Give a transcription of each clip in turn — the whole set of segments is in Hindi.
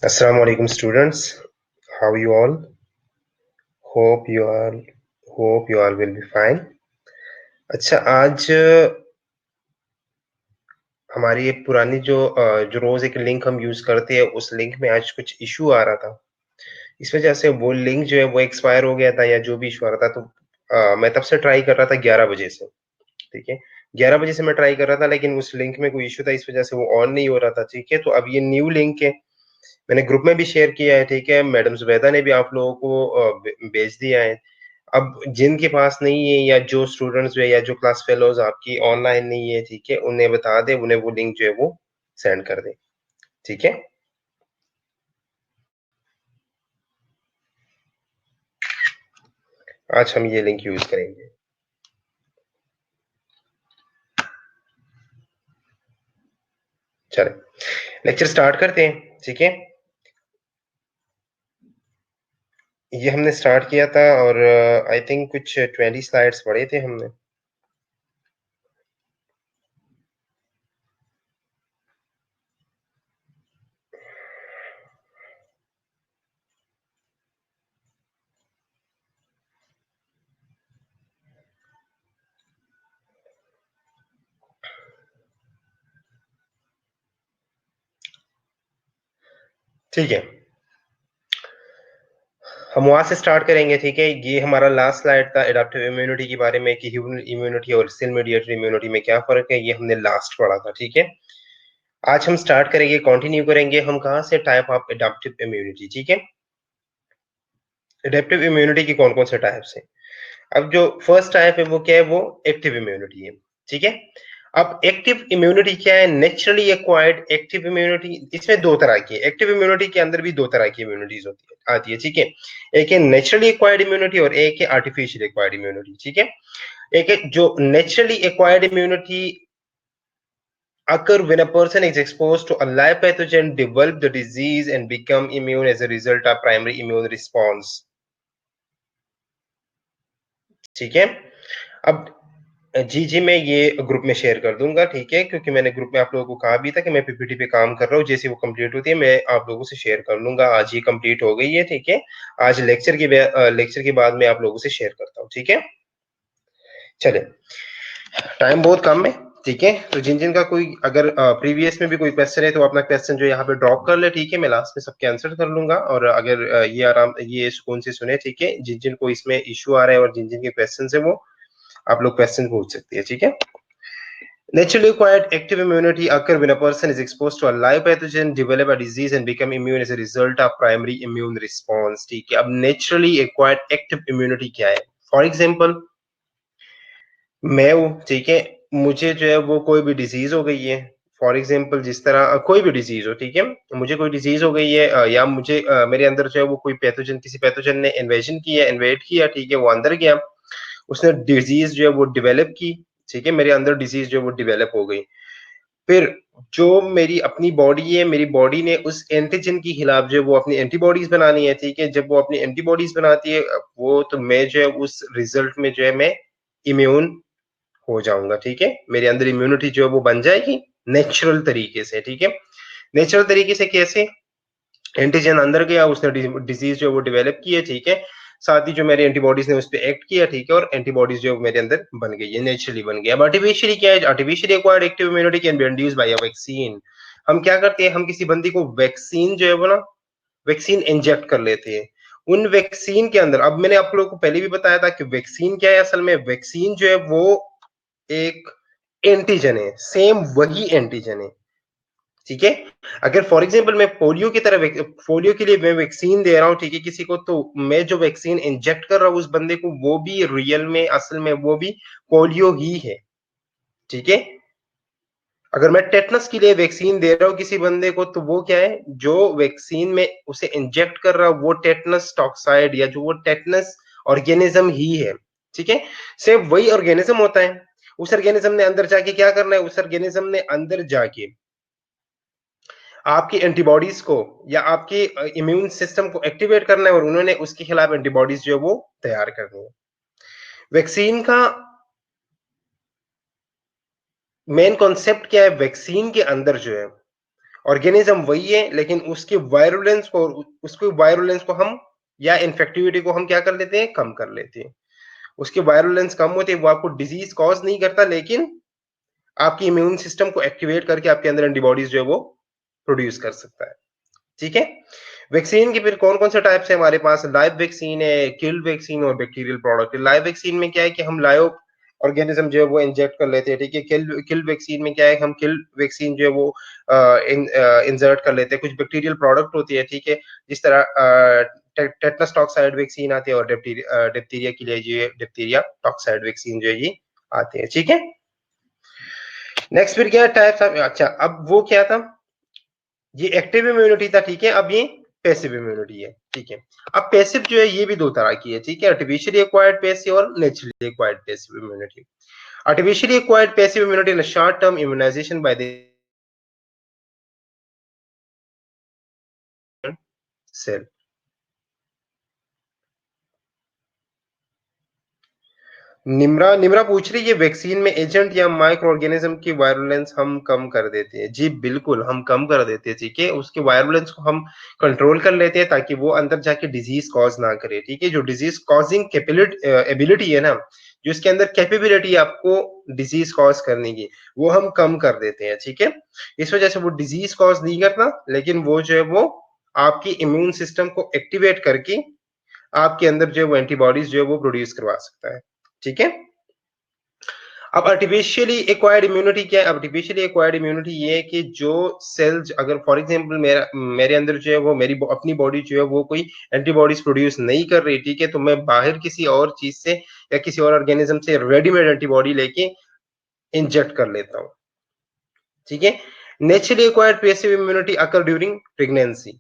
Assalamu alaikum students. How are you all? Hope you all will be fine. अच्छा आज हमारी एक पुरानी जो रोज एक लिंक हम यूज करते हैं उस लिंक में आज कुछ इशू आ रहा था। इस वजह से वो लिंक जो है वो एक्सपायर हो गया था या जो भी इशू आ रहा था तो मैं तब से ट्राई कर रहा था 11 बजे से। ठीक है, 11 बजे से मैं ट्राई कर रहा था लेकिन उस लिंक में कोई इशू था इस वजह से वो ऑन नहीं हो रहा था। ठीक है, तो अब ये न्यू लिंक है, मैंने ग्रुप में भी शेयर किया है। ठीक है, मैडम जुबैदा ने भी आप लोगों को भेज दिया है। अब जिनके पास नहीं है या जो स्टूडेंट्स जो है या जो क्लास फेलोज आपकी ऑनलाइन नहीं है, ठीक है, उन्हें बता दे, उन्हें वो लिंक जो है वो सेंड कर दे। ठीक है, आज हम ये लिंक यूज करेंगे। चले लेक्चर स्टार्ट करते हैं। ठीक है, ये हमने स्टार्ट किया था और आई थिंक कुछ 20 स्लाइड्स पढ़े थे हमने। ठीक है, हम वहां से स्टार्ट करेंगे। ठीक है, ये हमारा लास्ट स्लाइड था एडाप्टिव इम्यूनिटी के बारे में कि ह्यूमन इम्यूनिटी और सेल मीडिएटेड इम्यूनिटी में क्या फर्क है, ये हमने लास्ट पढ़ा था। ठीक है, आज हम स्टार्ट करेंगे, कंटिन्यू करेंगे हम कहां से, टाइप ऑफ एडाप्टिव इम्यूनिटी। ठीक है, एडेप्टिव इम्यूनिटी की कौन कौन से टाइप्स हैं। अब जो फर्स्ट टाइप है वो क्या है, वो एक्टिव इम्यूनिटी है। ठीक है, अब एक्टिव इम्यूनिटी क्या है, नेचुरली एक्वायर्ड एक्टिव इम्यूनिटी। इसमें दो तरह की है, एक्टिव इम्यूनिटी के अंदर भी दो तरह की इम्यूनिटीज होती है आती है। ठीक है, एक है नेचुरली एक्वायर्ड इम्यूनिटी और एक है आर्टिफिशियल एक्वायर्ड इम्यूनिटी। ठीक है, एक है जो naturally acquired immunity occur when a person is exposed to a live pathogen, develop the disease and become immune as a result of primary immune response. ठीक है, अब जी जी मैं ये ग्रुप में शेयर कर दूंगा। ठीक है, क्योंकि मैंने ग्रुप में आप लोगों को कहा भी था कि मैं पीपीटी पे काम कर रहा हूँ, जैसे वो कंप्लीट होती है मैं आप लोगों से शेयर कर लूंगा। आज ये कंप्लीट हो गई है। ठीक है, आज लेक्चर के बाद मैं आप लोगों से शेयर करता हूँ। ठीक है, चले, टाइम बहुत कम है। ठीक है, तो जिन जिन का कोई अगर प्रीवियस में भी कोई क्वेश्चन है तो अपना क्वेश्चन जो यहाँ पे ड्रॉप कर ले। ठीक है, मैं लास्ट में सबके आंसर कर लूंगा और अगर ये सुकून से सुने। ठीक है, जिन जिन को इसमें इश्यू आ रहा है और जिन जिन के क्वेश्चन है वो आप लोग क्वेश्चन पूछ सकते हैं। ठीक है, naturally acquired active immunity occur when a person is exposed to a live pathogen, develop a disease and become immune as a result of primary immune response. ठीक है, अब naturally acquired active immunity क्या है, फॉर एग्जाम्पल मैं हूँ। ठीक है, मुझे जो है वो कोई भी डिजीज हो गई है, फॉर एग्जाम्पल जिस तरह कोई भी डिजीज हो। ठीक है, मुझे कोई डिजीज हो गई है या मुझे मेरे अंदर जो है वो कोई पैथोजन, किसी पैथोजन ने इन्वेड किया। ठीक है, वो अंदर गया, उसने डिजीज जो है वो डेवलप की। ठीक है, मेरे अंदर डिजीज जो है वो डेवलप हो गई। फिर जो मेरी अपनी बॉडी है, मेरी बॉडी ने उस एंटीजन के खिलाफ जो है वो अपनी एंटीबॉडीज बनानी है। ठीक है, जब वो अपनी एंटीबॉडीज बनाती है वो, तो मैं जो है उस रिजल्ट में जो है मैं इम्यून हो जाऊंगा। ठीक है, मेरे अंदर इम्यूनिटी जो है वो बन जाएगी नेचुरल तरीके से। ठीक है, नेचुरल तरीके से कैसे, एंटीजन अंदर गया, उसने डिजीज जो है वो डेवलप की है। ठीक है, साथ ही जो मेरी एंटीबॉडीज ने उस पर एक्ट किया। ठीक है, और एंटीबॉडीज जो मेरे अंदर बन गई है, नेचुरली बन गया। अब आर्टिफिशियली क्या है, artificially acquired active immunity can be induced by a vaccine. हम क्या करते हैं, हम किसी बंदी को वैक्सीन जो है वो ना, वैक्सीन इंजेक्ट कर लेते हैं। उन वैक्सीन के अंदर, अब मैंने आप लोगों को पहले भी बताया था कि वैक्सीन क्या है, असल में वैक्सीन जो है वो एक एंटीजन है, सेम वही एंटीजन है। ठीक है, अगर फॉर एग्जांपल मैं पोलियो की तरह, पोलियो के लिए मैं वैक्सीन दे रहा हूं, ठीक है, किसी को, तो मैं जो वैक्सीन इंजेक्ट कर रहा हूं उस बंदे को, वो भी रियल में असल में वो भी पोलियो ही है। ठीक है, अगर मैं टेटनस के लिए वैक्सीन दे रहा हूं किसी बंदे को, तो वो क्या है, जो वैक्सीन में उसे इंजेक्ट कर रहा हूं वो टेटनस टॉक्साइड या जो वो टेटनस ऑर्गेनिज्म ही है। ठीक है, सेम वही ऑर्गेनिज्म होता है। उस ऑर्गेनिज्म ने अंदर जाके क्या करना है, उस ऑर्गेनिज्म ने अंदर जाके आपकी एंटीबॉडीज को या आपके इम्यून सिस्टम को एक्टिवेट करना है और उन्होंने उसके खिलाफ एंटीबॉडीज जो है वो तैयार करनी है। वैक्सीन का मेन कॉन्सेप्ट क्या है, वैक्सीन के अंदर जो है ऑर्गेनिज्म वही है, लेकिन उसकी वायरुलेंस को हम या इन्फेक्टिविटी को हम क्या कर लेते हैं, कम कर लेते हैं। उसकी वायरुलेंस कम होती है, वो आपको डिजीज कॉज नहीं करता, लेकिन आपकी इम्यून सिस्टम को एक्टिवेट करके आपके अंदर एंटीबॉडीज जो है वो प्रोड्यूस कर सकता है। ठीक है। वैक्सीन के फिर कौन कौन से टाइप्स है हमारे पास, लाइव वैक्सीन है, किल्ड वैक्सीन और बैक्टीरियल प्रोडक्ट। लाइव वैक्सीन में क्या है कि हम लाइव ऑर्गेनिज्म जो है वो इंजेक्ट कर लेते हैं। ठीक है। किल्ड वैक्सीन में क्या है, हम किल्ड वैक्सीन जो है वो इंजर्ट कर लेते हैं। कुछ बैक्टीरियल प्रोडक्ट होती है। ठीक है। जिस तरह टेटनस टॉक्साइड वैक्सीन आती है और डिप्थीरिया के लिए जो है डिप्थीरिया टॉक्साइड वैक्सीन जो है ये आते हैं। ठीक है। नेक्स्ट फिर क्या टाइप्स, अच्छा अब वो क्या था, ये एक्टिव इम्यूनिटी था। ठीक है। अब ये पैसिव इम्यूनिटी है। ठीक है। अब पैसिव जो है ये भी दो तरह की है। ठीक है। आर्टिफिशियली एक्वायर्ड पैसिव और naturally acquired passive immunity. Artificially acquired passive immunity in short term immunization by the cell. Nimra Nimra पूछ रही है वैक्सीन में एजेंट या माइक्रो ऑर्गेनिज्म की वायरुलेंस हम कम कर देते हैं। जी बिल्कुल, हम कम कर देते हैं। ठीक है। उसके वायरुलेंस को हम कंट्रोल कर लेते हैं ताकि वो अंदर जाके डिजीज कॉज ना करे। ठीक है। जो डिजीज कॉजिंग एबिलिटी है ना, जो इसके अंदर कैपेबिलिटी है आपको डिजीज कॉज करने की, वो हम कम कर देते हैं। ठीक है। इस वजह से वो डिजीज कॉज नहीं करता, लेकिन वो जो है वो आपकी इम्यून सिस्टम को एक्टिवेट करके आपके अंदर जो है वो एंटीबॉडीज जो है वो प्रोड्यूस करवा सकता है। ठीक है। अब आर्टिफिशियली एक्वायर्ड इम्यूनिटी क्या है, आर्टिफिशियली एक्वायर्ड इम्यूनिटी ये है कि जो सेल्स, अगर फॉर एग्जांपल मेरे अंदर जो है वो मेरी अपनी बॉडी जो है वो कोई एंटीबॉडीज प्रोड्यूस नहीं कर रही। ठीक है। तो मैं बाहर किसी और चीज से या किसी और ऑर्गेनिज्म से रेडीमेड एंटीबॉडी लेके इंजेक्ट कर लेता हूँ। ठीक है। Naturally acquired passive immunity occur during pregnancy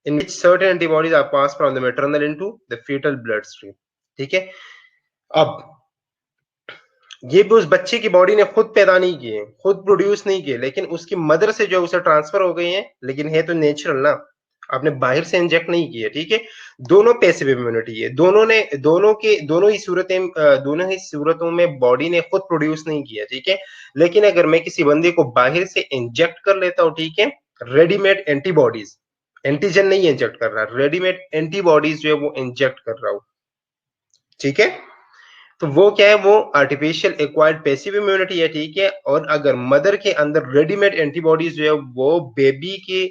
in which certain antibodies are passed from the maternal into the fetal bloodstream। ठीक है। अब ये भी उस बच्चे की बॉडी ने खुद पैदा नहीं किए, खुद प्रोड्यूस नहीं किए, लेकिन उसकी मदर से जो उसे ट्रांसफर हो गए हैं, लेकिन है तो नेचुरल ना, आपने बाहर से इंजेक्ट नहीं किए। ठीक है। दोनों पैसिव इम्यूनिटी है, दोनों ही सूरतों में बॉडी ने खुद प्रोड्यूस नहीं किया। ठीक है। लेकिन अगर मैं किसी बंदे को बाहर से इंजेक्ट कर लेता हूं, ठीक है, रेडीमेड एंटीबॉडीज, एंटीजन नहीं इंजेक्ट कर रहा, रेडीमेड एंटीबॉडीज जो है वो इंजेक्ट कर रहा हूं। ठीक है। तो वो क्या है, वो आर्टिफिशियल एक्वायर्ड पैसिव इम्यूनिटी है। ठीक है। और अगर मदर के अंदर रेडीमेड एंटीबॉडीज जो है वो बेबी के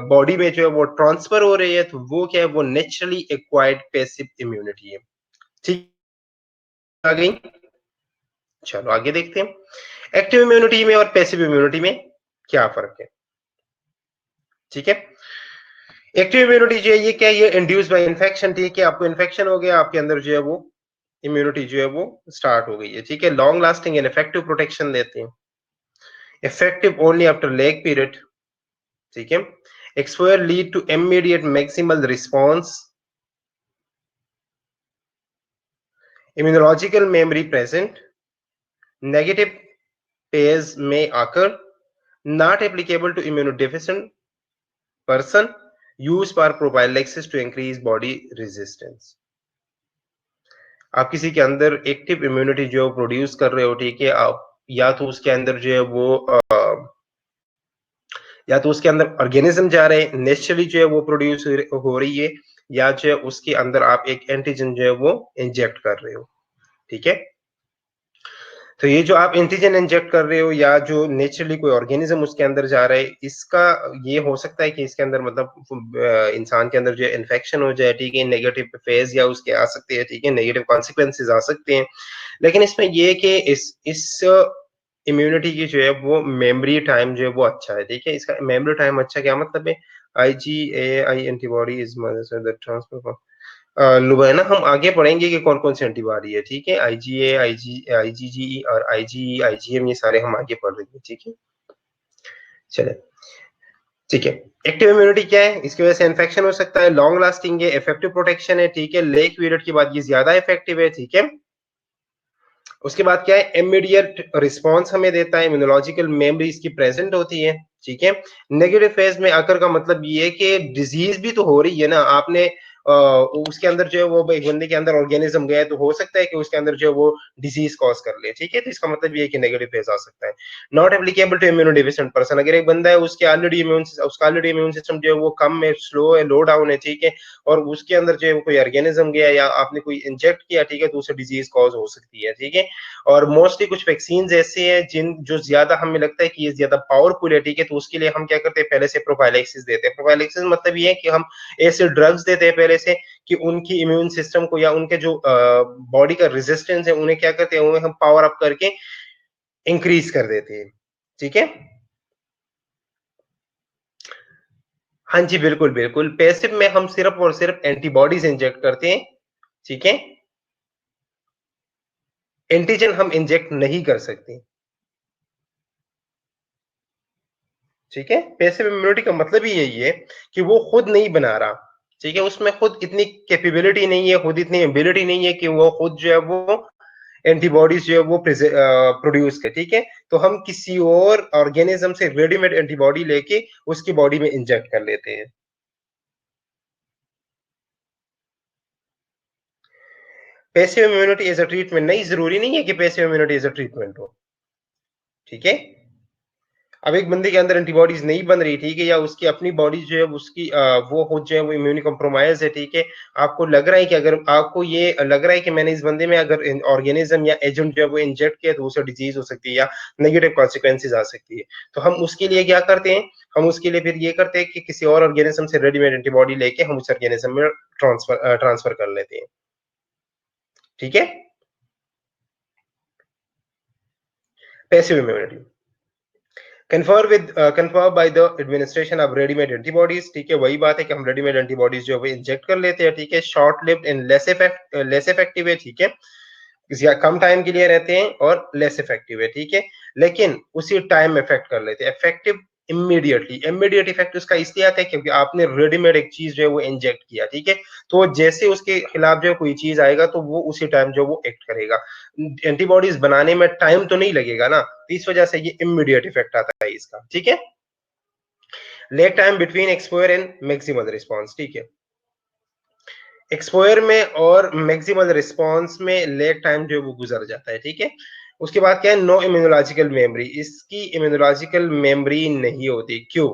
बॉडी में जो है वो ट्रांसफर हो रही है, तो वो क्या है, वो नेचुरली एक्वायर्ड पैसिव इम्यूनिटी है। ठीक आ गई। चलो आगे देखते हैं एक्टिव इम्यूनिटी में और पैसिव इम्यूनिटी में क्या फर्क है। ठीक है। एक्टिव इम्यूनिटी जो है ये क्या है, ये इंड्यूस बाय इन्फेक्शन। ठीक है। आपको इन्फेक्शन हो गया, आपके अंदर जो है वो इम्यूनिटी जो है वो स्टार्ट हो गई है। ठीक है। Long lasting and effective protection देते हैं, effective only after lag period. ठीक है। Exposure lead to immediate maximal response, immunological memory present, negative pairs में आकर, not applicable to immunodeficient person, use for prophylaxis to increase body resistance। आप किसी के अंदर एक्टिव इम्यूनिटी जो प्रोड्यूस कर रहे हो, ठीक है, आप या तो उसके अंदर जो है वो या तो उसके अंदर ऑर्गेनिज्म जा रहे हैं, नेचुरली जो है वो प्रोड्यूस हो रही है, या जो है उसके अंदर आप एक एंटीजन जो है वो इंजेक्ट कर रहे हो। ठीक है। तो ये जो आप एंटीजन इंजेक्ट कर रहे हो या जो नेचुरली कोई ऑर्गेनिज्म उसके अंदर जा रहा है, इसका ये हो सकता है कि इसके अंदर मतलब इंसान के अंदर जो इन्फेक्शन हो जाए। ठीक है। नेगेटिव फेज या उसके आ सकते हैं। ठीक है। नेगेटिव कॉन्सिक्वेंसेज आ सकते हैं। लेकिन इसमें ये है कि इस इम्यूनिटी की जो है वो मेमोरी टाइम जो है वो अच्छा है। ठीक है। इसका मेमोरी टाइम अच्छा क्या मतलब है, IgA एंटीबॉडी इज ट्रांसफर लुबैना हम आगे पढ़ेंगे कि कौन कौन सी एंटीबॉडी है। ठीक है। IgA, IgG और IgE, IgM, ये सारे हम आगे पढ़ लेंगे। ठीक है। चले। ठीक है। एक्टिव इम्यूनिटी क्या है, इसकी वजह से इन्फेक्शन हो सकता है, लॉन्ग लास्टिंग है, इफेक्टिव प्रोटेक्शन है। ठीक है। लेग पीरियड के बाद ये ज्यादा इफेक्टिव है। ठीक है। उसके बाद क्या है, इमीडिएट रिस्पॉन्स हमें देता है, इम्यूनोलॉजिकल मेमोरी इसकी प्रेजेंट होती है। ठीक है। नेगेटिव फेज में आकर का मतलब ये है कि डिजीज भी तो हो रही है ना, आपने उसके अंदर जो है वो एक बंदे के अंदर ऑर्गेनिज्म गया है, तो हो सकता है कि उसके अंदर जो है वो डिजीज कॉज कर ले, ठीक है। तो इसका मतलब ये है कि नेगेटिव फेज आ सकता है। Not applicable to immunodeficient person, अगर एक बंदा है उसका ऑलरेडी इम्यून सिस्टम जो है वो कम है, स्लो है, लो डाउन है, ठीक है, और उसके अंदर जो है वो कोई ऑर्गेनिज्म गया या आपने कोई इंजेक्ट किया, ठीक है, तो उसे डिजीज कॉज हो सकती है, ठीक है। और मोस्टली कुछ वैक्सीन ऐसे हैं जिन जो ज्यादा हमें लगता है कि ये ज्यादा पावरफुल है, ठीक है, तो उसके लिए हम क्या करते हैं, पहले से प्रोफाइलैक्सिस देते हैं। प्रोफाइलैक्सिस मतलब ये है कि हम ऐसे ड्रग्स देते हैं पहले से कि उनकी इम्यून सिस्टम को या उनके जो बॉडी का रेजिस्टेंस है उन्हें क्या करते हैं, उन्हें हम पावर अप करके इंक्रीज कर देते हैं, ठीक है। हाँ जी, बिल्कुल बिल्कुल, पैसिव में हम सिर्फ और सिर्फ एंटीबॉडीज इंजेक्ट करते हैं, ठीक है। एंटीजन हम इंजेक्ट नहीं कर सकते, ठीक है। पैसिव इम्यूनिटी का मतलब ही यही है कि वो खुद नहीं बना रहा, ठीक है, उसमें खुद इतनी कैपेबिलिटी नहीं है, खुद इतनी एबिलिटी नहीं है कि वो खुद जो है वो एंटीबॉडीज जो है वो प्रोड्यूस करे, ठीक है। तो हम किसी और ऑर्गेनिज्म से रेडीमेड एंटीबॉडी लेके उसकी बॉडी में इंजेक्ट कर लेते हैं। Passive immunity as a treatment नहीं, जरूरी नहीं है कि passive immunity as a treatment हो, ठीक है। अब एक बंदे के अंदर एंटीबॉडीज नहीं बन रही, ठीक है, या उसकी अपनी बॉडी जो है उसकी वो हो जो है वो इम्यून कॉम्प्रोमाइज है, ठीक है। आपको लग रहा है कि अगर आपको ये लग रहा है कि मैंने इस बंदे में अगर ऑर्गेनिज्म या एजेंट जो है वो इंजेक्ट किया तो उसे डिजीज हो सकती है या नेगेटिव कॉन्सिक्वेंसेज आ सकती है, तो हम उसके लिए क्या करते हैं, हम उसके लिए फिर ये करते हैं कि किसी और ऑर्गेनिज्म से रेडीमेड एंटीबॉडी लेके हम उस ऑर्गेनिज्म में ट्रांसफर कर लेते हैं, ठीक है। Passive immunity confirm by the administration of readymade antibodies, ठीक है, वही बात है कि हम रेडीमेड एंटीबॉडीज जो है वो इंजेक्ट कर लेते हैं, ठीक है। Short lived and less effective है, ठीक है, या कम टाइम के लिए रहते हैं और लेस इफेक्टिव है, ठीक है, लेकिन उसी टाइम इफेक्ट कर लेते हैं। इफेक्टिव इमीडिएट इफेक्ट उसका इसलिए आता है क्योंकि आपने रेडीमेड एक चीज जो है वो इंजेक्ट किया, ठीक है, तो जैसे उसके खिलाफ जो कोई चीज आएगा तो वो उसी टाइम जो वो एक्ट करेगा। एंटीबॉडीज बनाने में टाइम तो नहीं लगेगा ना, तो इस वजह से ये इमीडिएट इफेक्ट आता है इसका, ठीक है। Leg time between exposure and maximal response, ठीक है। एक्सपोयर में और मैक्सिमल रिस्पॉन्स में लेग टाइम जो है वो गुजर जाता है, ठीक है। उसके बाद क्या है, नो इम्यूनोलॉजिकल मेमोरी, इसकी इम्यूनोलॉजिकल मेमोरी नहीं होती, क्यों,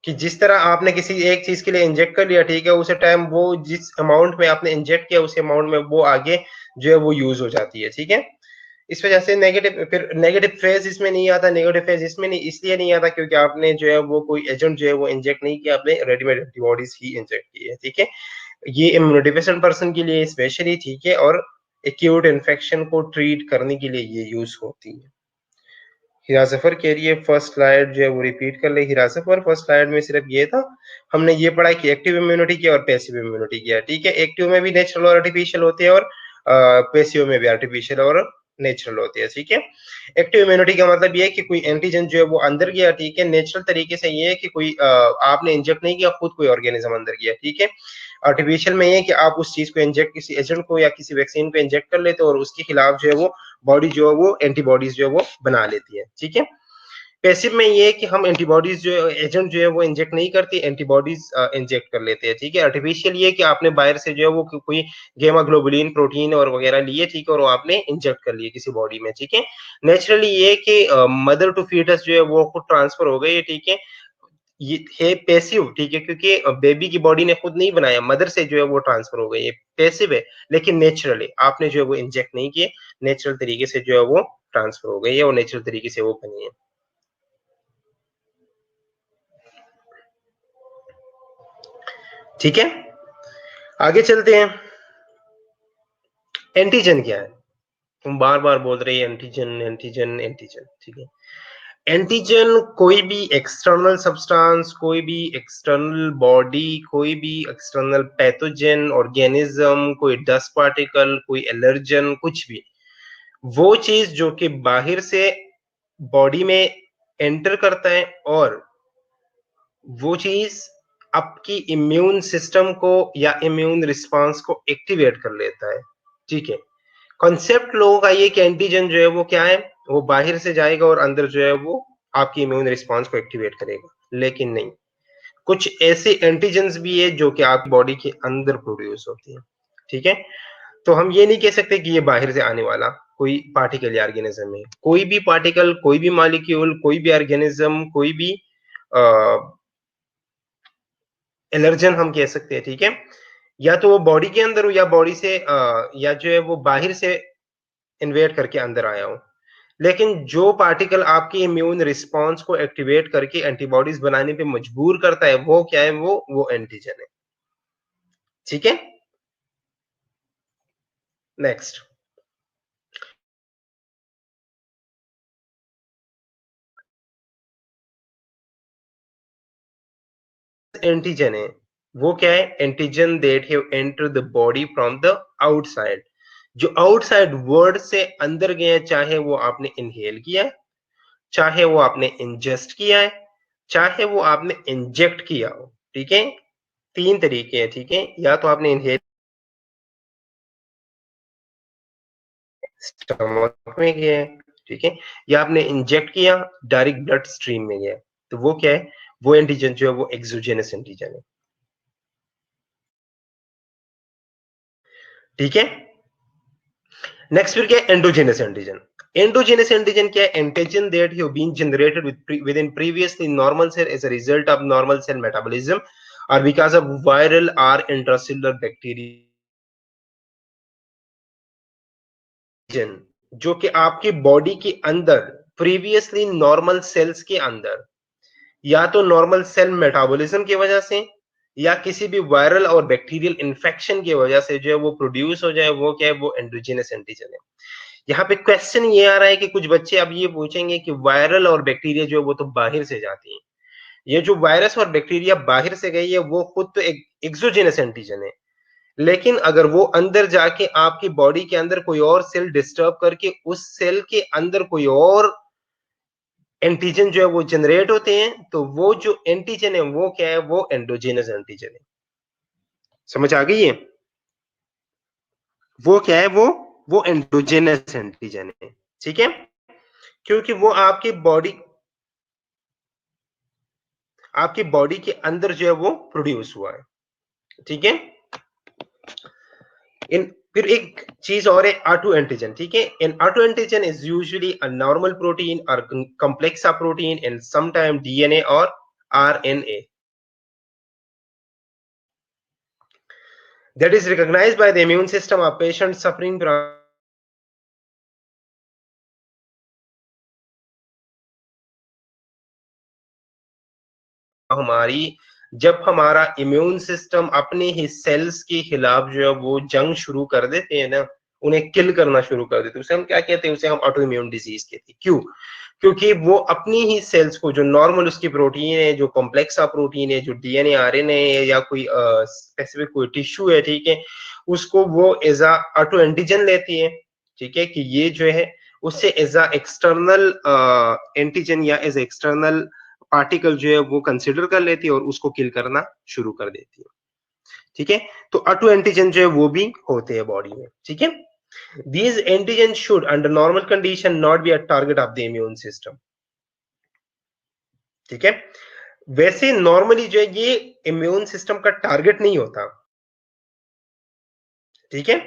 कि जिस तरह आपने किसी एक चीज के लिए इंजेक्ट कर लिया, ठीक है, उसे टाइम वो जिस अमाउंट में आपने इंजेक्ट किया उस अमाउंट में वो आगे जो है वो यूज हो जाती है, ठीक है। इस वजह से नेगेटिव फेज इसमें नहीं आता, नेगेटिव फेज इसमें नहीं इसलिए नहीं आता क्योंकि आपने जो है वो कोई एजेंट जो है वो इंजेक्ट नहीं किया, आपने रेडीमेड एंटीबॉडीज ही इंजेक्ट की है, ठीक है। ये इम्यूनोडिफिशिएंट पर्सन के लिए स्पेशली, ठीक है, और एक्यूट इन्फेक्शन को ट्रीट करने के लिए ये यूज होती है। हीरा जफर कह रही है फर्स्ट स्लाइड जो है वो रिपीट कर ले। हीरा जफर फर्स्ट स्लाइड में सिर्फ ये था, हमने ये पढ़ा कि एक्टिव इम्यूनिटी किया और पैसिव इम्यूनिटी किया, ठीक है। एक्टिव में भी नेचुरल और आर्टिफिशियल होते हैं और पैसिव में भी आर्टिफिशियल और नेचुरल होते हैं, ठीक है। एक्टिव इम्यूनिटी का मतलब ये है कि कोई एंटीजन जो है वो अंदर गया, ठीक है, नेचुरल तरीके से ये है कि कोई आपने इंजेक्ट नहीं किया, खुद कोई ऑर्गेनिज्म अंदर गया, ठीक है। आर्टिफिशियल में ये है कि आप उस चीज को इंजेक्ट किसी एजेंट को या किसी वैक्सीन को इंजेक्ट कर लेते हो और उसके खिलाफ जो है वो बॉडी जो है वो एंटीबॉडीज जो है वो बना लेती है, ठीक है। पैसिव में ये है कि हम एंटीबॉडीज जो एजेंट जो है वो इंजेक्ट नहीं करती, एंटीबॉडीज इंजेक्ट कर लेते हैं, ठीक है। आर्टिफिशियल ये कि आपने बाहर से जो है वो कोई गेमा ग्लोबुलिन प्रोटीन और वगैरह लिए, ठीक है, और वो आपने इंजेक्ट कर लिए किसी बॉडी में, ठीक है। नेचुरली ये कि मदर टू फीटस जो है वो खुद ट्रांसफर हो गई है, ठीक है। ये है पैसिव, ठीक है, क्योंकि बेबी की बॉडी ने खुद नहीं बनाया, मदर से जो है वो ट्रांसफर हो गई है, पैसिव है। लेकिन नेचुरली आपने जो है वो इंजेक्ट नहीं किए, नेचुरल तरीके से जो है वो ट्रांसफर हो गई है और नेचुरल तरीके से वो बनी है, ठीक है। आगे चलते हैं। एंटीजन क्या है, तुम बार बार बोल रहे हैं एंटीजन एंटीजन एंटीजन, ठीक है। एंटीजन कोई भी एक्सटर्नल सब्सटेंस, कोई भी एक्सटर्नल बॉडी, कोई भी एक्सटर्नल पैथोजन ऑर्गेनिज्म, कोई डस्ट पार्टिकल, कोई एलर्जन, कुछ भी वो चीज जो कि बाहर से बॉडी में एंटर करता है और वो चीज आपकी इम्यून सिस्टम को या इम्यून रिस्पांस को एक्टिवेट कर लेता है, ठीक है। कॉन्सेप्ट लोगों का ये कि एंटीजन जो है वो क्या है, वो बाहर से जाएगा और अंदर जो है वो आपकी इम्यून रिस्पांस को एक्टिवेट करेगा, लेकिन नहीं। कुछ ऐसे एंटीजेंस भी है जो कि आपकी बॉडी के अंदर प्रोड्यूस होती है, ठीक है? तो हम ये नहीं कह सकते कि ये बाहर से आने वाला कोई पार्टिकल या ऑर्गेनिज्म है। कोई भी पार्टिकल, कोई भी मॉलिक्यूल, कोई भी ऑर्गेनिज्म, कोई भी एलर्जन हम कह सकते हैं, ठीक है? या तो वो बॉडी के अंदर हो या बॉडी से या जो है वो बाहर से इन्वेड करके अंदर आया हो। लेकिन जो पार्टिकल आपकी इम्यून रिस्पॉन्स को एक्टिवेट करके एंटीबॉडीज बनाने पे मजबूर करता है, वो क्या है? वो एंटीजन है, ठीक है? नेक्स्ट, एंटीजन है, वो क्या है? Antigen that have enter the body from the outside, जो आउटसाइड वर्ल्ड से अंदर गए हैं, चाहे वो आपने इनहेल किया है, चाहे वो आपने इंजेस्ट किया है, चाहे वो आपने इंजेक्ट किया हो, ठीक है? तीन तरीके हैं, ठीक है? या तो आपने इनहेल स्टमक में गया है, ठीक है? या आपने इंजेक्ट किया, डायरेक्ट ब्लड स्ट्रीम में गया, तो वो क्या है? वो एंटीजन जो है वो एक्सोजेनस एंटीजन है, ठीक है? नेक्स्ट फिर क्या है? Endogenous antigen. एंडोजेनस एंटीजन क्या है? Antigen that have been generated within previously normal cell as a result of normal cell metabolism or because of viral or intracellular bacterial जो कि आपकी बॉडी के अंदर प्रीवियसली नॉर्मल सेल्स के अंदर या तो नॉर्मल सेल मेटाबॉलिज्म की वजह से या किसी भी वायरल और बैक्टीरियल इंफेक्शन की वजह से जो है वो प्रोड्यूस हो जाए, वो क्या है? वो एंडोजेनस एंटीजन है। यहाँ पे क्वेश्चन ये आ रहा है कि कुछ बच्चे अब ये पूछेंगे कि वायरल और बैक्टीरिया जो है वो तो बाहर से जाती है, ये जो वायरस और बैक्टीरिया बाहर से गई है वो खुद तो एक एक्सोजेनस एंटीजन है, लेकिन अगर वो अंदर जाके आपकी बॉडी के अंदर कोई और सेल डिस्टर्ब करके उस सेल के अंदर कोई और एंटीजन जो है वो जनरेट होते हैं, तो वो जो एंटीजन है वो क्या है? वो एंडोजेनस एंटीजन है। समझ आ गई है? वो क्या है? वो एंडोजेनस एंटीजन है, ठीक है? क्योंकि वो आपकी बॉडी के अंदर जो है वो प्रोड्यूस हुआ है, ठीक है? इन फिर एक चीज और है, ऑटो एंटीजन, ठीक है? N auto antigen is usually a normal protein और complex of protein and sometime DNA or RNA that is recognized by the immune system of patients suffering from हमारी जब हमारा इम्यून सिस्टम अपने ही सेल्स के खिलाफ जो है वो जंग शुरू कर देते हैं ना, उन्हें किल करना शुरू कर देते हैं, उसे हम क्या कहते हैं? उसे हम ऑटो इम्यून डिजीज कहते हैं। क्यों? क्योंकि वो अपनी ही सेल्स को, जो नॉर्मल उसकी प्रोटीन है, जो कॉम्प्लेक्स ऑफ प्रोटीन है, जो डीएनए आरएनए है या कोई स्पेसिफिक कोई टिश्यू है, ठीक है, उसको वो एज अ ऑटो एंटीजन लेती है, ठीक है, कि ये जो है उससे एज अ एक्सटर्नल एंटीजन या एज एक्सटर्नल पार्टिकल जो है वो कंसिडर कर लेती है और उसको किल करना शुरू कर देती है, ठीक है? तो ऑटो एंटीजन जो है वो भी होते हैं बॉडी में, ठीक है? These antigens should, under normal condition, not be a target of the immune system. ठीक है? वैसे नॉर्मली जो है ये इम्यून सिस्टम का टारगेट नहीं होता, ठीक है?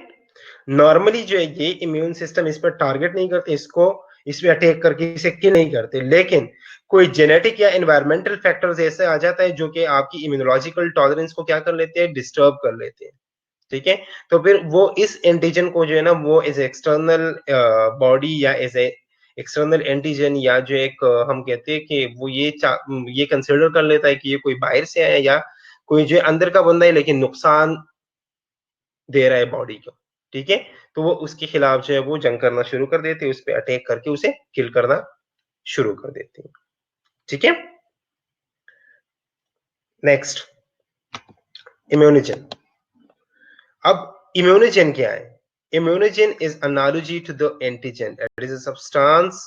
नॉर्मली जो है ये इम्यून सिस्टम इस पर टारगेट नहीं करते, इसको इस पे अटैक करके इसे किल नहीं करते, लेकिन कोई जेनेटिक या एनवायरमेंटल फैक्टर्स ऐसे आ जाता है जो कि आपकी इम्यूनोलॉजिकल टॉलरेंस को क्या कर लेते हैं? डिस्टर्ब कर लेते हैं, ठीक है? तो फिर वो इस एंटीजन को जो है ना वो एज एक्सटर्नल बॉडी या एज ए एक्सटर्नल एंटीजन या जो एक हम कहते हैं कि वो ये कंसिडर कर लेता है कि ये कोई बाहर से आया या कोई जो है अंदर का बंदा है लेकिन नुकसान दे रहा है बॉडी को, ठीक है? तो वो उसके खिलाफ जो है वो जंग करना शुरू कर देते हैं, उस पे अटैक करके उसे किल करना शुरू कर देते हैं, ठीक है? नेक्स्ट, इम्यूनिजन। अब इम्यूनोजेन क्या है? Immunogen is analogy to the antigen. It is a substance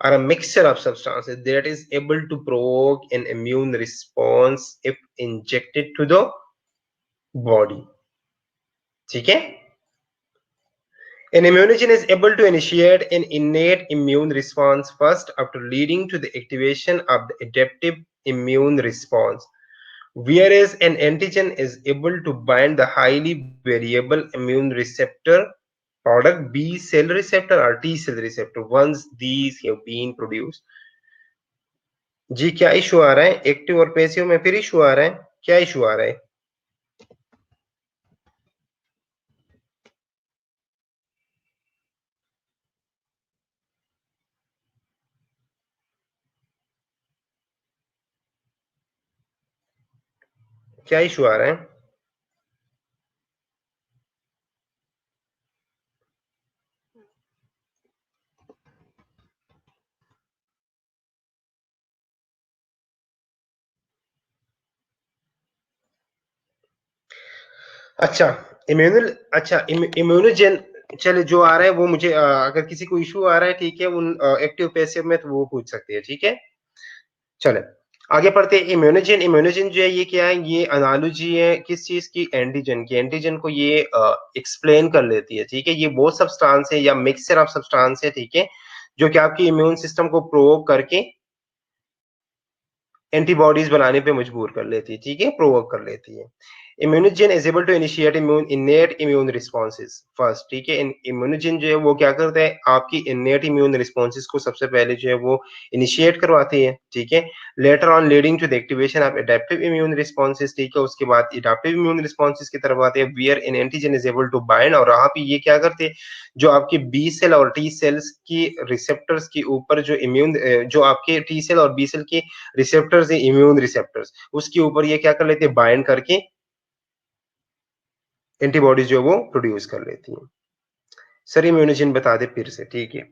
or a mixture of substances that is able to provoke an immune response if injected to the body. ठीक है? An immunogen is able to initiate an innate immune response first after leading to the activation of the adaptive immune response. whereas an antigen is able to bind the highly variable immune receptor product B cell receptor or T cell receptor once these have been produced. जी क्या इशू आ रहा है? एक्टिव और पैसिव में फिर इशू आ रहा है? क्या इशू आ रहा है? क्या इशू आ रहा है? अच्छा, इम्यूनोजेन चले जो आ रहा है वो मुझे अगर किसी को इशू आ रहा है ठीक है उन एक्टिव पैसिव में तो वो पूछ सकते हैं ठीक है चले आगे पढ़ते हैं इम्यूनोजेन इम्यूनोजेन जो है ये क्या है ये अनालॉजी है किस चीज की एंटीजन की एंटीजन को ये एक्सप्लेन कर लेती है ठीक है ये वो सब्सटेंस है या मिक्सचर ऑफ सब्सटेंस है ठीक है जो कि आपकी इम्यून सिस्टम को प्रोवोक करके एंटीबॉडीज बनाने पे मजबूर कर लेती है ठीक है प्रोवोक कर लेती है immunogen is able to initiate innate immune responses first ठीक है इम्यूनोजेन जो है वो क्या करता है आपकी इनेट इम्यून रिस्पॉन्सेज को सबसे पहले जो है वो इनिशिएट करवाती है ठीक है later on leading to the activation of adaptive immune responses ठीक है उसके बाद एडेप्टिव इम्यून रिस्पॉन्सेज की तरफ आते हैं where an antigen is able to bind और वहां पे ये क्या करते हैं जो आपके बी सेल और टी सेल्स की रिसेप्टर्स के ऊपर जो इम्यून जो आपके टी सेल और बी सेल की रिसेप्टर्स है इम्यून रिसेप्टर्स उसके ऊपर ये क्या कर लेते हैं बाइंड करके एंटीबॉडीज जो वो प्रोड्यूस कर लेती है सर इम्यूनोजेन बता दे फिर से ठीक है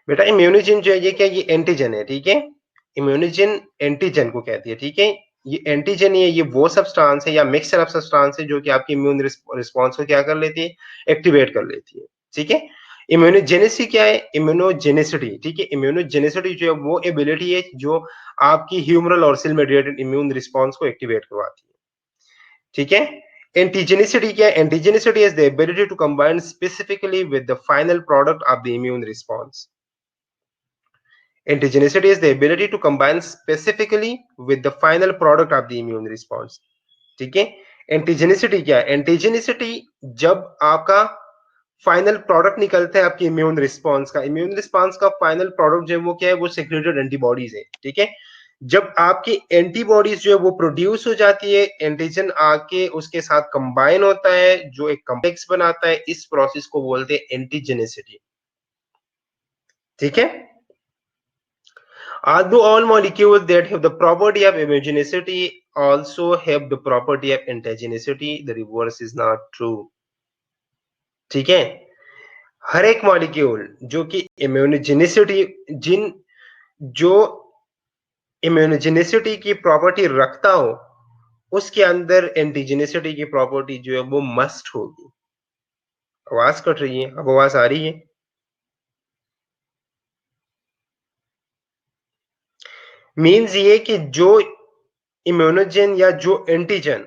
बेटा इम्यूनोजेन जो है ये क्या ये एंटीजन है ठीक है इम्यूनोजेन एंटीजन को कहती है ठीक है ये एंटीजन है ये वो सब्सटेंस है या मिक्सचर ऑफ सब्सटेंस है जो कि आपकी इम्यून रिस्पॉन्स को क्या कर लेती है एक्टिवेट कर लेती है ठीक है इम्यूनोजेनिसिटी क्या है इम्यूनोजेनिसिटी ठीक है इम्यूनोजेनिसिटी जो है वो एबिलिटी है जो आपकी ह्यूमरल और सेल मेडिएटेड इम्यून रिस्पॉन्स को एक्टिवेट करवाती है ठीक है एंटीजेनिसिटी क्या है antigenicity is the ability to combine specifically with the final product of the immune response antigenicity is the ability to combine specifically with the final product of the immune response ठीक है एंटीजेनिसिटी क्या है एंटीजेनिसिटी जब आपका फाइनल प्रोडक्ट निकलता है आपकी इम्यून रिस्पॉन्स का फाइनल प्रोडक्ट जो है वो क्या है वो सेक्रेटेड एंटीबॉडीज है ठीक है जब आपकी एंटीबॉडीज जो है वो प्रोड्यूस हो जाती है एंटीजन आके उसके साथ कंबाइन होता है जो एक कॉम्प्लेक्स बनाता है इस प्रोसेस को बोलते हैं एंटीजेनिसिटी ठीक है although all molecules that have the property of immunogenicity also have the property of antigenicity the reverse is not true ठीक है हर एक मॉलिक्यूल जो कि इम्यूनोजेनिसिटी जिन जो इम्यूनोजेनिसिटी की प्रॉपर्टी रखता हो उसके अंदर एंटीजेनिसिटी की प्रॉपर्टी जो है वो मस्ट होगी आवाज कट रही है अब आवाज आ रही है मींस ये कि जो इम्यूनोजेन या जो एंटीजन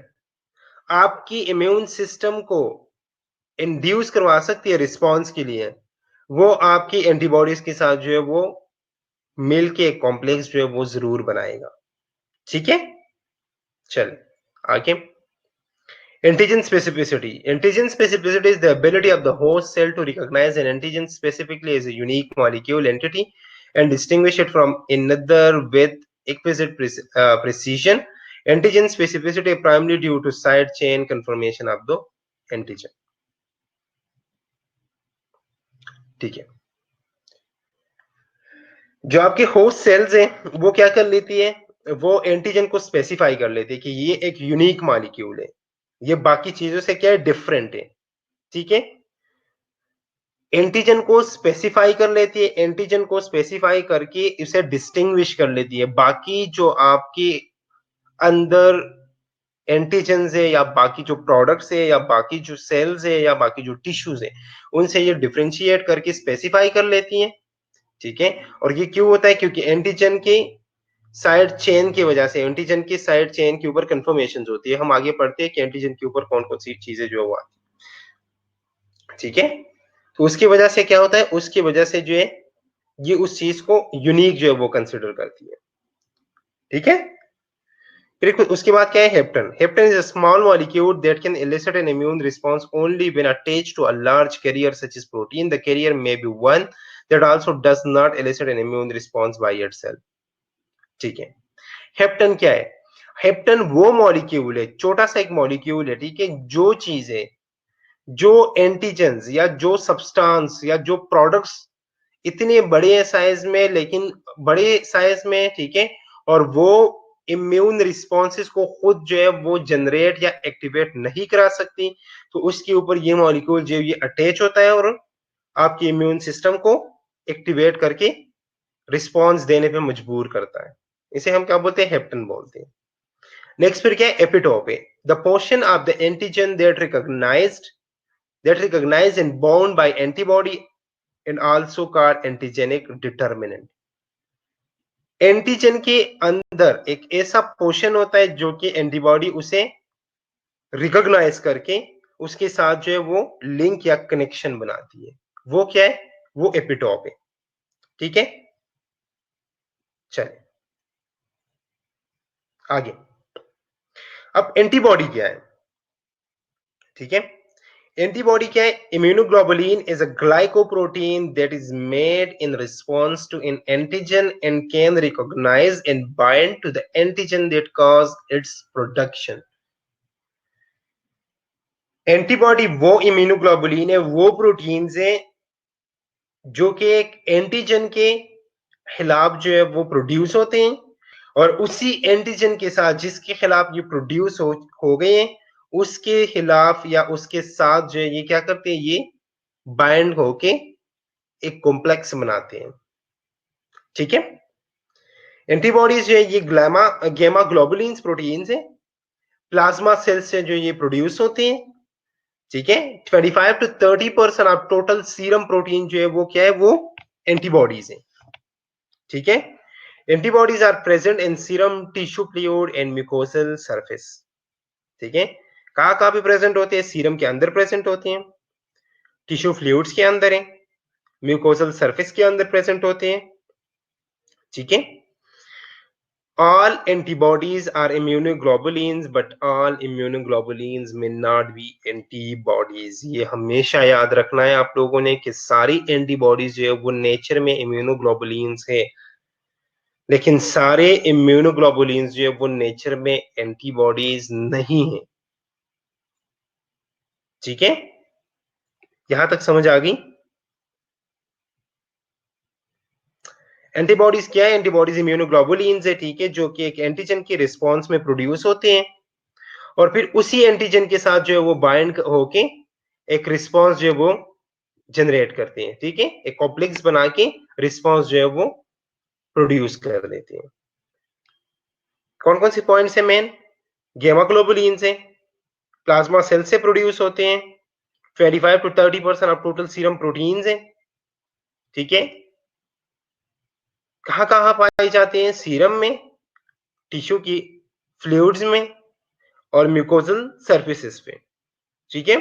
आपकी इम्यून सिस्टम को इंड्यूस करवा सकती है रिस्पॉन्स के लिए वो आपकी एंटीबॉडीज के साथ जो है वो मिल के एक कॉम्प्लेक्स जो है वो जरूर बनाएगा ठीक है चल आगे antigen specificity antigen specificity is the ability of the host cell to recognize an antigen specifically as a unique molecule entity and distinguish it from another with exquisite precision antigen specificity primarily due to side chain conformation of the antigen ठीक है जो आपके होस्ट सेल्स हैं वो क्या कर लेती है वो एंटीजन को स्पेसिफाई कर लेती है कि ये एक यूनिक मॉलिक्यूल है ये बाकी चीजों से क्या है डिफरेंट है ठीक है एंटीजन को स्पेसिफाई कर लेती है एंटीजन को स्पेसिफाई करके इसे डिस्टिंग्विश कर लेती है बाकी जो आपके अंदर एंटीजन है या बाकी जो प्रोडक्ट्स है या बाकी जो सेल्स है या बाकी जो टिश्यूज है उनसे ये डिफरेंशिएट करके स्पेसिफाई कर लेती है ठीक है और ये क्यों होता है क्योंकि एंटीजन की साइड चेन की वजह से एंटीजन की साइड चेन के ऊपर कंफर्मेशन होती है हम आगे पढ़ते हैं कि एंटीजन के ऊपर कौन कौन सी चीजें जो हुआ ठीक है तो उसकी वजह से क्या होता है उसकी वजह से जो है ये उस चीज को यूनिक जो है वो कंसिडर करती है ठीक है फिर उसके बाद क्या है hapten. Hapten is a small molecule that can elicit an immune response only when attached to a large carrier such as protein. The carrier may be one that also does not elicit an immune response by itself. ठीक है, हेप्टन क्या है? हेप्टन वो मॉलिक्यूल है, छोटा सा एक मॉलिक्यूल है, ठीक है, जो चीज है, जो एंटीजेंस या जो सब्सटेंस या जो प्रोडक्ट्स इतने बड़े साइज में, लेकिन बड़े साइज में, ठीक है, और वो इम्यून रिस्पॉन्सेस को खुद जो है वो जनरेट या एक्टिवेट नहीं करा सकती, तो उसके ऊपर ये मॉलिक्यूल जो ये अटैच होता है और आपके इम्यून सिस्टम को एक्टिवेट करके रिस्पॉन्स देने पे मजबूर करता है। इसे हम क्या बोलते हैं? हेप्टन बोलते हैं। नेक्स्ट फिर क्या है? एपिटोप है the portion of the antigen that recognized and bound by antibody and also called antigenic determinant. Antigen के अंदर एक ऐसा पोर्शन होता है जो कि एंटीबॉडी उसे रिकॉग्नाइज करके उसके साथ जो है वो लिंक या कनेक्शन बनाती है। वो क्या है? वो एपिटोप है। ठीक है, चलिए आगे। अब एंटीबॉडी क्या है? ठीक है, एंटीबॉडी क्या है? Immunoglobulin is a glycoprotein that is made in response to an antigen and can recognize and bind to the antigen that cause its production. Antibody वो इम्यूनोग्लोबुलिन है, वो प्रोटीन्स है जो कि एक एंटीजन के खिलाफ जो है वो प्रोड्यूस होते हैं, और उसी एंटीजन के साथ जिसके खिलाफ ये प्रोड्यूस हो गए हैं, उसके खिलाफ या उसके साथ जो है ये क्या करते हैं? ये बाइंड होके एक कॉम्प्लेक्स बनाते हैं। ठीक है, एंटीबॉडीज जो है ये गेमा ग्लोबुलिन प्रोटीन्स है, प्लाज्मा सेल्स से जो ये प्रोड्यूस होते हैं। ठीक है, 25 to 30% of total serum protein जो है वो क्या है? वो एंटीबॉडीज है। ठीक है, antibodies are present in serum, tissue fluid and mucosal surface. ठीक है, कहां कहां पे प्रेजेंट होते हैं? सीरम के अंदर प्रेजेंट होते हैं, टिश्यू फ्लूइड्स के अंदर है, म्यूकोसल सरफेस के अंदर प्रेजेंट होते हैं। ठीक है, all antibodies are immunoglobulins but all immunoglobulins may not be antibodies। ये हमेशा याद रखना है आप लोगों ने कि सारी एंटीबॉडीज जो है वो नेचर में इम्यूनोग्लोबुलिन्स है, लेकिन सारे इम्यूनोग्लोबुलिन्स जो है वो नेचर में एंटीबॉडीज नहीं है। ठीक है, यहां तक समझ आ गई? एंटीबॉडीज क्या है? एंटीबॉडीज इम्यूनोग्लोबुलिन्स है, ठीक है, जो कि एक एंटीजन के रिस्पॉन्स में प्रोड्यूस होते हैं, और फिर उसी एंटीजन के साथ जो है वो बाइंड होके एक रिस्पॉन्स जो है वो जनरेट करते हैं। ठीक है, एक कॉम्प्लेक्स बना के रिस्पॉन्स जो है वो प्रोड्यूस कर देते हैं। कौन कौन से पॉइंट्स है मेन? गेमा ग्लोबुलिन से, प्लाज्मा सेल से प्रोड्यूस होते हैं, 25 to 30% of total serum proteins हैं। ठीक है, कहां कहां पाए जाते हैं? सीरम में, टिश्यू की फ्लूइड्स में, और म्यूकोजल सरफेसेस पे। ठीक है,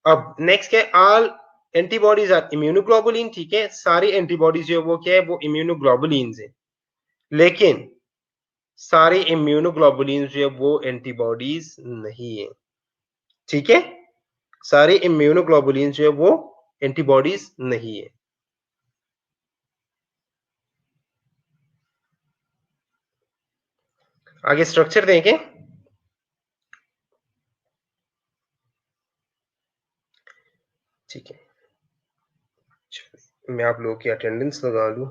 अब नेक्स्ट क्या है? All antibodies are immunoglobulin. ठीक है, सारी एंटीबॉडीज जो है वो क्या है? वो इम्यूनोग्लोबुलिन है, लेकिन सारे इम्यूनोग्लोबुलिन जो है वो एंटीबॉडीज नहीं है। ठीक है, सारे इम्यूनोग्लोबुलिन जो है वो एंटीबॉडीज नहीं है। आगे स्ट्रक्चर देखें। ठीक है, मैं आप लोगों की अटेंडेंस लगा लूं।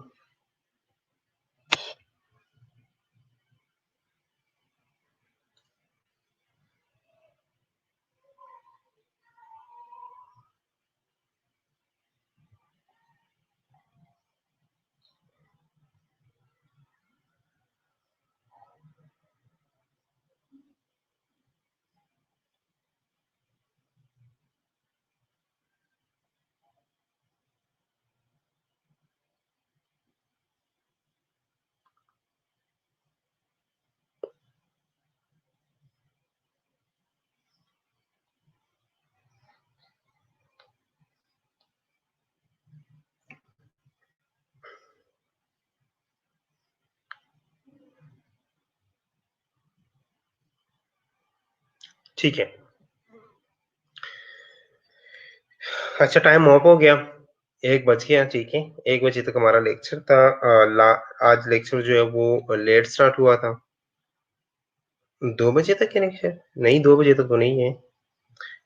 ठीक है। अच्छा, टाइम ऑफ हो गया, 1 बज गया, ठीक है। 1 बजे तक हमारा लेक्चर था। आज लेक्चर जो है वो लेट स्टार्ट हुआ था। 2 बजे तक है लेक्चर? नहीं, 2 बजे तक तो नहीं है,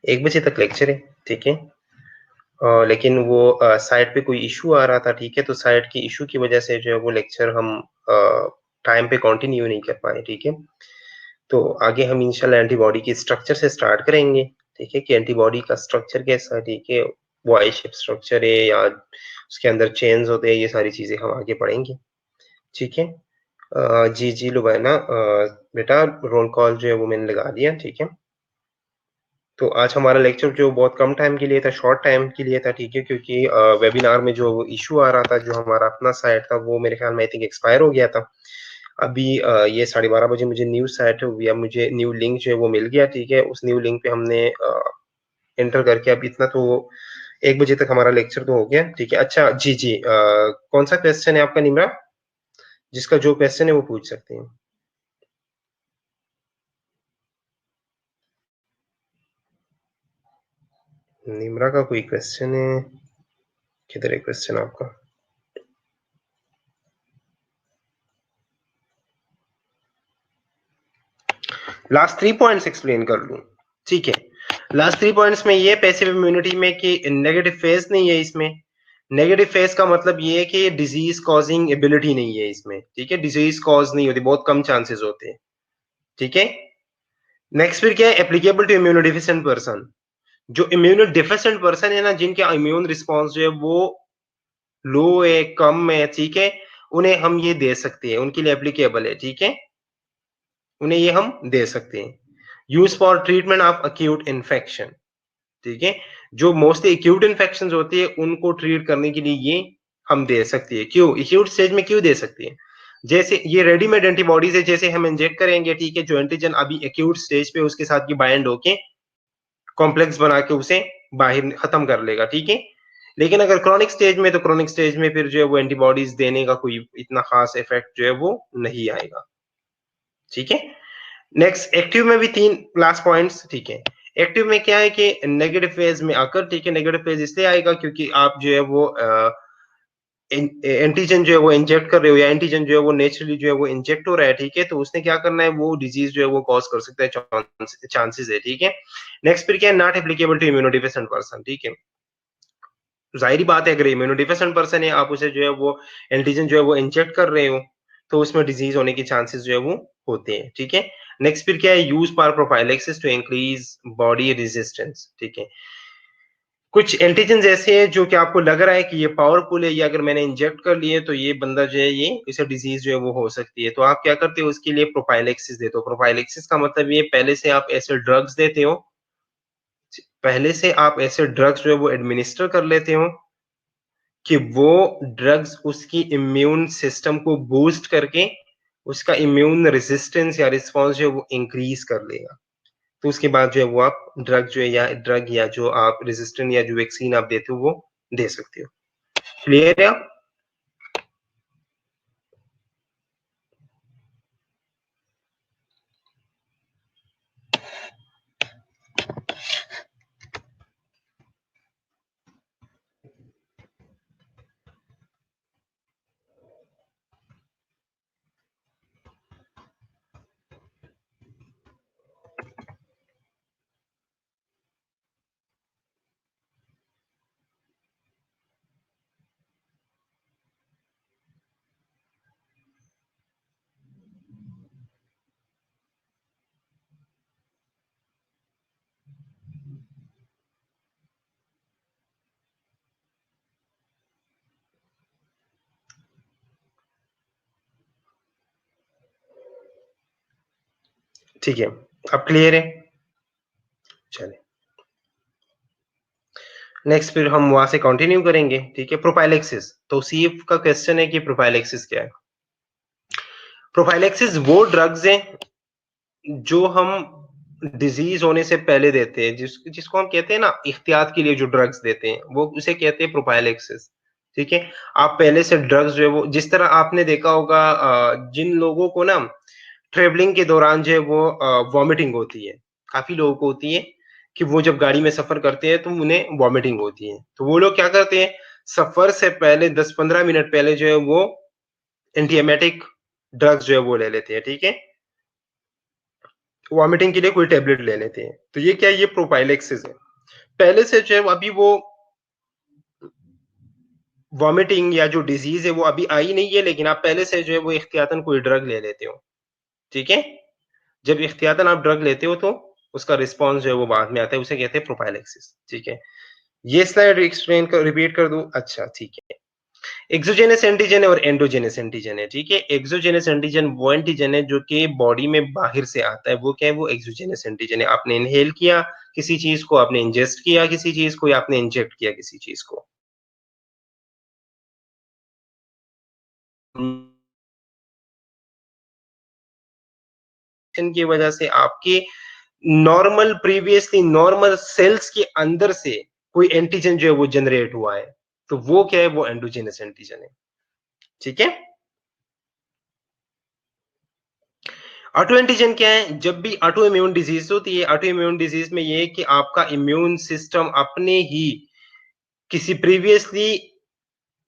1 बजे तक लेक्चर है, ठीक है। लेकिन वो साइट पे कोई इश्यू आ रहा था, ठीक है, तो साइट की इश्यू की वजह से जो है वो लेक्चर हम टाइम पे कंटिन्यू नहीं कर पाए, ठीक है। तो आगे हम इंशाल्लाह एंटीबॉडी के स्ट्रक्चर से स्टार्ट करेंगे, ठीक है, कि एंटीबॉडी का स्ट्रक्चर कैसा है, ठीक है, वाई शेप स्ट्रक्चर है या उसके अंदर चेन्स होते हैं, ये सारी चीज़ें हम आगे पढ़ेंगे, ठीक है। जी, लुबाना, बेटा रोल कॉल जो है वो मैंने लगा दिया, ठीक है। तो आज हमारा लेक्चर जो बहुत कम टाइम के लिए था, शॉर्ट टाइम के लिए था, ठीक है, क्योंकि वेबिनार में जो इश्यू आ रहा था, जो हमारा अपना साइट था, वो मेरे ख्याल में आई थिंक एक्सपायर हो गया था। अभी ये 12:30 बजे मुझे न्यू साइट या मुझे न्यू लिंक जो है वो मिल गया, ठीक है। उस न्यू लिंक पे हमने एंटर करके अब इतना तो 1 बजे तक हमारा लेक्चर तो हो गया, ठीक है। अच्छा, जी, कौन-सा क्वेश्चन है आपका निम्रा? जिसका जो क्वेश्चन है वो पूछ सकते हैं। निम्रा का कोई क्वेश्चन है? किधर है क्वेश्चन आपका? लास्ट 3 पॉइंट्स एक्सप्लेन कर लूं, ठीक है। लास्ट 3 पॉइंट्स में ये पैसिव इम्यूनिटी में कि नेगेटिव फेज नहीं है इसमें। नेगेटिव फेज का मतलब ये है कि डिजीज कॉजिंग एबिलिटी नहीं है इसमें, ठीक है। डिजीज कॉज नहीं होती, बहुत कम चांसेस होते हैं, ठीक है। नेक्स्ट फिर क्या है, applicable to immunodeficient person. जो इम्यूनो डिफिशिएंट पर्सन है ना, जिनके इम्यून रिस्पॉन्स जो है वो लो है, कम है, ठीक है, उन्हें हम ये दे सकते हैं, उनके लिए एप्लीकेबल है, ठीक है, उन्हें ये हम दे सकते हैं। Use for treatment of acute infection, ठीक है। जो मोस्टली एक्यूट इन्फेक्शन होती है उनको ट्रीट करने के लिए ये हम दे सकते हैं। क्यों एक्यूट स्टेज में क्यों दे सकते हैं? जैसे ये रेडीमेड एंटीबॉडीज है, जैसे हम इंजेक्ट करेंगे, ठीक है, जो एंटीजन अभी एक्यूट स्टेज पे उसके साथ ये बाइंड होके कॉम्प्लेक्स बना के उसे बाहर खत्म कर लेगा, ठीक है। लेकिन अगर क्रॉनिक स्टेज में, तो क्रॉनिक स्टेज में फिर जो है वो एंटीबॉडीज देने का कोई इतना खास इफेक्ट जो है वो नहीं आएगा, ठीक है। नेक्स्ट, एक्टिव में भी 3 क्लास पॉइंट्स, ठीक है। एक्टिव में क्या है कि नेगेटिव फेज में आकर, ठीक है, नेगेटिव फेज इसलिए आएगा क्योंकि आप जो है वो एंटीजन जो है वो इंजेक्ट कर रहे हो, या एंटीजन जो है वो नेचुरली जो है वो इंजेक्ट हो रहा है, ठीक है, तो उसने क्या करना है, वो डिजीज जो है वो कॉज कर सकता है, चांसेस है, ठीक है। नेक्स्ट फिर क्या है, नॉट एप्लीकेबल टू इम्यूनोडिफिशिएंट पर्सन, ठीक है। जाहिर बात है, अगर इम्यूनोडिफिशिएंट पर्सन है, आप उसे जो है वो एंटीजन जो है वो इंजेक्ट कर रहे हो, तो उसमें डिजीज होने के चांसेस जो है वो होते हैं, ठीक है। नेक्स्ट फिर क्या है, use for prophylaxis to increase body resistance, ठीक है। कुछ एंटीजन ऐसे हैं जो कि आपको लग रहा है कि ये पावरफुल है, ये अगर मैंने इंजेक्ट कर लिए तो ये बंदा जो है ये इसे डिजीज जो है वो हो सकती है, तो आप क्या करते हो, उसके लिए प्रोफाइलैक्सिस देते हो। प्रोफाइलैक्सिस का मतलब ये पहले से आप ऐसे ड्रग्स देते हो, पहले से आप ऐसे ड्रग्स जो है वो एडमिनिस्टर कर लेते हो कि वो ड्रग्स उसकी इम्यून सिस्टम को बूस्ट करके उसका इम्यून रेजिस्टेंस या रिस्पॉन्स जो है वो इंक्रीज कर लेगा। तो उसके बाद जो है वो आप ड्रग या जो आप रेजिस्टेंट या जो वैक्सीन आप देते हो वो दे सकते हो। क्लियर है आप? ठीक है, अब क्लियर है? चलिए, नेक्स्ट फिर हम वहां से कंटिन्यू करेंगे, ठीक है। प्रोफाइलैक्सिस, तो सीएफ का क्वेश्चन है कि प्रोफाइलैक्सिस क्या है। प्रोफाइलैक्सिस वो ड्रग्स हैं जो हम डिजीज होने से पहले देते हैं, जिसको हम कहते हैं ना एहतियात के लिए जो ड्रग्स देते हैं, वो उसे कहते हैं प्रोफाइलैक्सिस, ठीक है। आप पहले से ड्रग्स जो है वो, जिस तरह आपने देखा होगा जिन लोगों को ना ट्रेवलिंग के दौरान जो है वो वॉमिटिंग होती है, काफ़ी लोगों को होती है कि वो जब गाड़ी में सफ़र करते हैं तो उन्हें वॉमिटिंग होती है। तो वो लोग क्या करते हैं, सफ़र से पहले 10-15 मिनट पहले जो है वो एंटीएमेटिक ड्रग्स जो है वो ले लेते हैं, ठीक है? वॉमिटिंग के लिए कोई टैबलेट ले लेते हैं। तो ये क्या है, ये प्रोफाइलैक्सिस है। पहले से जो है अभी वो वॉमिटिंग या जो डिज़ीज़ है वो अभी आई नहीं है, लेकिन आप पहले से जो है वो एहतियातन कोई ड्रग ले लेते हो, ठीक है? जब एहतियातन आप ड्रग लेते हो तो उसका रिस्पॉन्स जो है वो बाद में आता है, उसे कहते हैं प्रोफाइलैक्सिस, ठीक है? ये स्लाइड एक्सप्लेन कर रिपीट कर दूँ? अच्छा, ठीक है। एक्सोजेनस एंटीजन है और एंडोजेनस एंटीजन है, ठीक है? एक्सोजेनस एंटीजन वो एंटीजन है जो कि बॉडी में बाहर से आता है, वो क्या है? वो एक्सोजेनस एंटीजन है। आपने इन्हेल किया किसी चीज़ को, आपने इंजेस्ट किया किसी चीज़ को या आपने इंजेक्ट किया किसी चीज़ को। की वजह से आपके नॉर्मल सेल्स के अंदर से कोई एंटीजन जो है वो जनरेट हुआ है। तो वो क्या है? वो एंडोजेनस एंटीजन है, ठीक है? ऑटो एंटीजन क्या है? जब भी ऑटो इम्यून डिजीज होती है, ऑटो इम्यून डिजीज में ये है कि आपका इम्यून सिस्टम अपने ही किसी प्रीवियसली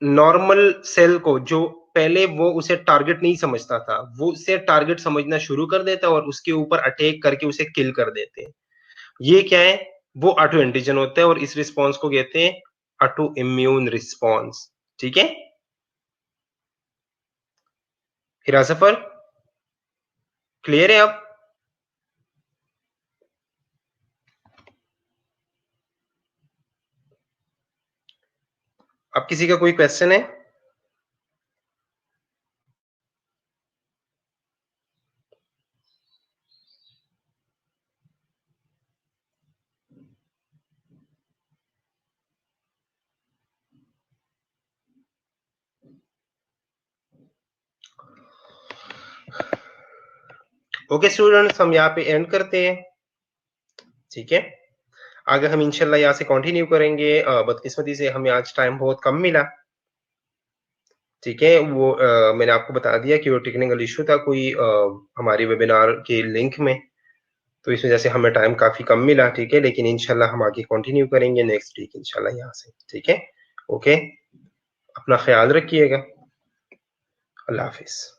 नॉर्मल सेल को, जो पहले वो उसे टारगेट नहीं समझता था, वो उसे टारगेट समझना शुरू कर देता है और उसके ऊपर अटैक करके उसे किल कर देते हैं। ये क्या है? वो ऑटो एंटीजन होता है और इस रिस्पॉन्स को कहते हैं ऑटो इम्यून रिस्पॉन्स, ठीक है? हिरा सफर क्लियर है अब? अब किसी का कोई क्वेश्चन है? ओके स्टूडेंट्स, हम यहाँ पे एंड करते हैं, ठीक है? आगे हम इंशाल्लाह यहाँ से कंटिन्यू करेंगे। बदकिस्मती से हमें आज टाइम बहुत कम मिला, ठीक है? वो मैंने आपको बता दिया कि वो टेक्निकल इश्यू था कोई हमारे वेबिनार के लिंक में, तो इस वजह से हमें टाइम काफ़ी कम मिला, ठीक है? लेकिन इंशाल्लाह हम आगे कंटिन्यू करेंगे नेक्स्ट वीक इंशाल्लाह यहाँ से, ठीक है? ओके, अपना ख्याल रखिएगा। अल्लाह हाफ़िज़।